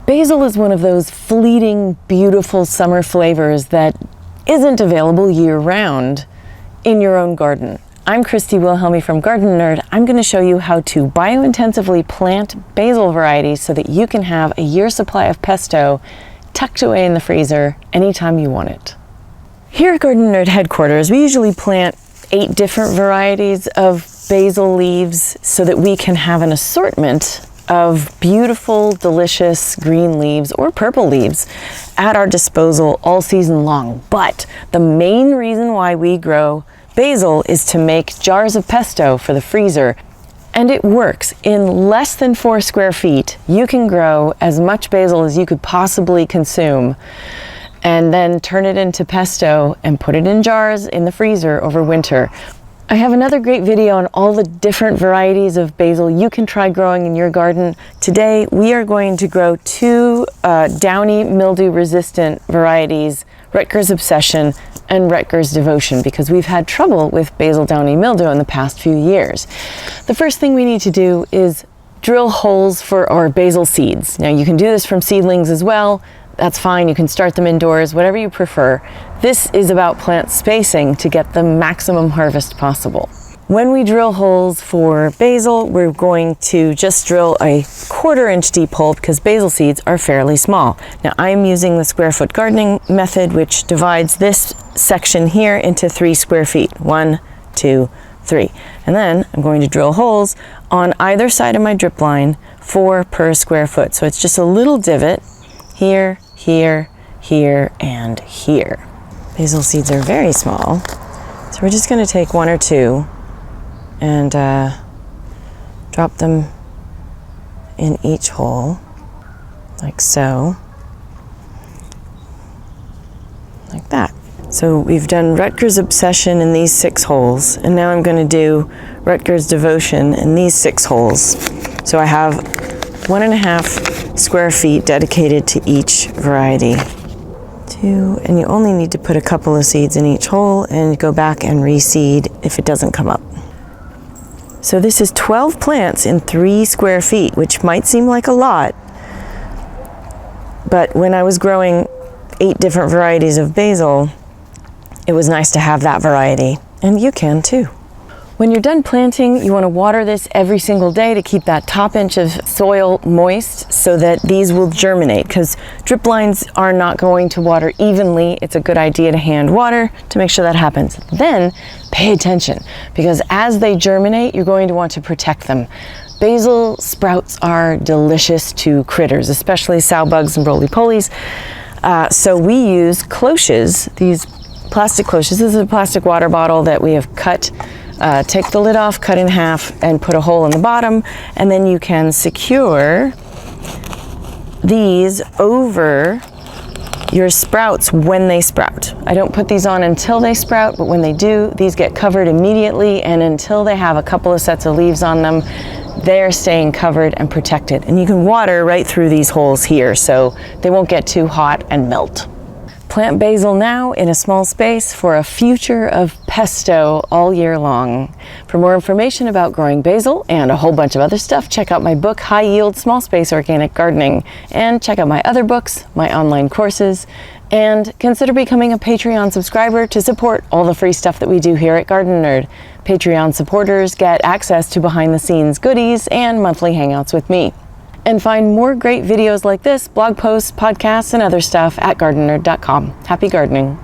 Basil is one of those fleeting, beautiful summer flavors that isn't available year-round in your own garden. I'm Christy Wilhelmi from Gardenerd. I'm going to show you how to biointensively plant basil varieties so that you can have a year's supply of pesto tucked away in the freezer anytime you want it. Here at Gardenerd headquarters, we usually plant 8 different varieties of basil leaves so that we can have an assortment of beautiful, delicious green leaves or purple leaves at our disposal all season long. But the main reason why we grow basil is to make jars of pesto for the freezer. And it works. In less than 4 square feet, you can grow as much basil as you could possibly consume and then turn it into pesto and put it in jars in the freezer over winter. I have another great video on all the different varieties of basil you can try growing in your garden. Today, we are going to grow 2 downy mildew resistant varieties, Rutger's Obsession and Rutger's Devotion, because we've had trouble with basil downy mildew in the past few years. The first thing we need to do is drill holes for our basil seeds. Now you can do this from seedlings as well. That's fine, you can start them indoors, whatever you prefer. This is about plant spacing to get the maximum harvest possible. When we drill holes for basil, we're going to just drill a 1/4 inch deep hole because basil seeds are fairly small. Now I'm using the square foot gardening method, which divides this section here into 3 square feet. 1, 2, 3. And then I'm going to drill holes on either side of my drip line, 4 per square foot. So it's just a little divot here, here, here, and here. Basil seeds are very small, so we're just going to take 1 or 2 and drop them in each hole, like so, like that. So we've done Rutger's Obsession in these 6 holes, and now I'm going to do Rutger's Devotion in these 6 holes. So I have 1.5 square feet dedicated to each variety. 2, and you only need to put a couple of seeds in each hole and go back and reseed if it doesn't come up. So this is 12 plants in 3 square feet, which might seem like a lot, but when I was growing 8 different varieties of basil, it was nice to have that variety, and you can too. When you're done planting, you want to water this every single day to keep that top inch of soil moist so that these will germinate, because drip lines are not going to water evenly. It's a good idea to hand water to make sure that happens. Then pay attention, because as they germinate, you're going to want to protect them. Basil sprouts are delicious to critters, especially sow bugs and roly-polies. So we use cloches, these plastic cloches. This is a plastic water bottle that we have cut. Take the lid off, cut in half, and put a hole in the bottom, and then you can secure these over your sprouts when they sprout. I don't put these on until they sprout, but when they do, these get covered immediately, and until they have a couple of sets of leaves on them, they're staying covered and protected. And you can water right through these holes here, so they won't get too hot and melt. Plant basil now in a small space for a future of pesto all year long. For more information about growing basil and a whole bunch of other stuff, check out my book, High Yield Small Space Organic Gardening, and check out my other books, my online courses, and consider becoming a Patreon subscriber to support all the free stuff that we do here at Gardenerd. Patreon supporters get access to behind-the-scenes goodies and monthly hangouts with me. And find more great videos like this, blog posts, podcasts, and other stuff at gardenerd.com. Happy gardening.